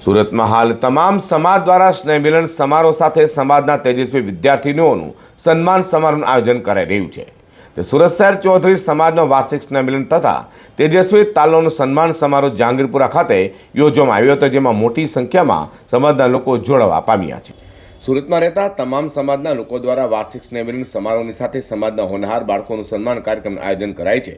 સુરતમાં હાલ તમામ સમાજ દ્વારા સ્નેહમિલન સમારોહ સાથે સમાજના તેજસ્વી વિદ્યાર્થીનીઓનું સન્માન સમારોહનું આયોજન કરાઈ રહ્યું છે। તે સુરત શહેર ચૌધરી સમાજનો વાર્ષિક સ્નેહમિલન તથા તેજસ્વી તાલોનું સન્માન સમારોહ જહાંગીરપુરા ખાતે યોજવામાં આવ્યો હતો, જેમાં મોટી સંખ્યામાં સમાજના લોકો જોડાવા પામ્યા છે। સુરતમાં રહેતા તમામ સમાજના લોકો દ્વારા વાર્ષિક સ્નેહમિલન સમારોહની સાથે સમાજના હોનહાર બાળકોનું સન્માન કાર્યક્રમનું આયોજન કરાય છે।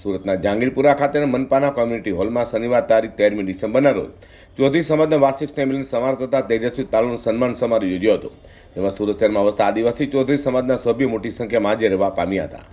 સુરતના જહાંગીરપુરા ખાતેના મનપાના કોમ્યુનિટી હોલમાં શનિવાર તારીખ 13મી ડિસેમ્બરના રોજ ચૌધરી સમાજના વાર્ષિક સ્નેહમિલન સમારોહ તથા તેજસ્વી તાલોનું સન્માન સમારોહ યોજ્યો હતો, જેમાં સુરત શહેરમાં વસતા આદિવાસી ચૌધરી સમાજના સભ્યો મોટી સંખ્યામાં હાજર રહેવા પામ્યા હતા।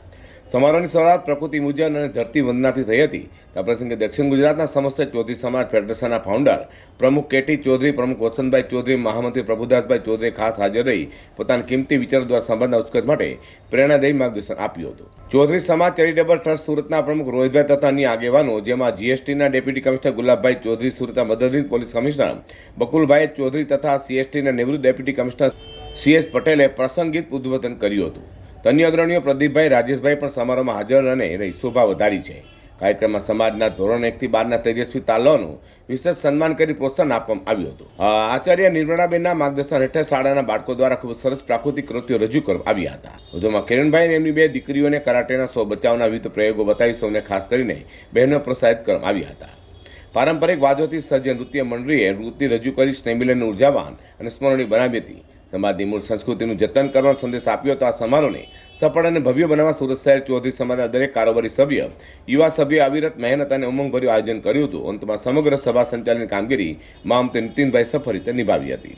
સમારોહની શરૂઆત પ્રકૃતિ પૂજન અને ધરતી વંદનાથી થઈ હતી। આ પ્રસંગે દક્ષિણ ગુજરાતના સમસ્ત ચૌધરી સમાજ ફેડરેશનના ફાઉન્ડર પ્રમુખ કેટી ચૌધરી, પ્રમુખ વસંતભાઈ ચૌધરી, મહામંત્રી પ્રભુદાસભાઈ ચૌધરી ખાસ હાજર રહી પોતાના કિંમતી વિચારો દ્વારા સમાજના ઉત્કર્ષ માટે પ્રેરણાદાયી માર્ગદર્શન આપ્યું હતું। ચૌધરી સમાજ ચેરિટેબલ ટ્રસ્ટ સુરતના પ્રમુખ રોહિતભાઈ તથા અન્ય આગેવાનો, જેમાં જીએસટીના ડેપ્યુટી કમિશનર ગુલાબભાઈ ચૌધરી, સુરતના મદદનીશ પોલીસ કમિશનર બકુલભાઈ ચૌધરી તથા સીએસટીના નિવૃત્ત ડેપ્યુટી કમિશનર સીએસ પટેલે પ્રાસંગિક ઉદ્બોધન કર્યું હતું। અન્ય અગ્રણીઓ પ્રદીપભાઈ, રાજેશભાઈ પણ સમારોહમાં હાજર રહી શોભા વધારી છે। કાર્યક્રમમાં સમાજના ધોરણ 1 થી 12ના તેજસ્વી તાલોનું વિશેષ સન્માન કરી પ્રોત્સાહન આપવામાં આવ્યું હતું। આચાર્ય નિર્મળાબેનના માર્ગદર્શન હેઠળ શાળાના બાળકો દ્વારા ખૂબ સરસ પ્રાકૃતિક કૃત્યો રજૂ કરવામાં આવ્યા હતા। વધુમાં કિરણભાઈ અને એમની બે દીકરીઓને કરાટેના સો બચાવના વિવિધ પ્રયોગો બતાવી સૌને ખાસ કરીને બહેનો પ્રોત્સાહિત કરવામાં આવ્યા હતા। પારંપરિક વાદ્યોથી સજ્જ નૃત્ય મંડળીએ નૃત્ય રજૂ કરી સ્નેહમિલનને ઉર્જાવાન અને સ્મરણીય બનાવી હતી। સમાજની મૂળ સંસ્કૃતિનું જતન કરવાનો સંદેશ આપ્યો હતો। આ સમારોહને સફળ અને ભવ્ય બનાવવા સુરત શહેર ચૌધરી સમાજના દરેક કારોબારી સભ્ય, યુવા સભ્યોએ અવિરત મહેનત અને ઉમંગભર્યું આયોજન કર્યું હતું। અંતમાં સમગ્ર સભા સંચાલનની કામગીરી મહામંત્રી નીતિનભાઈ સફર રીતે નિભાવી હતી।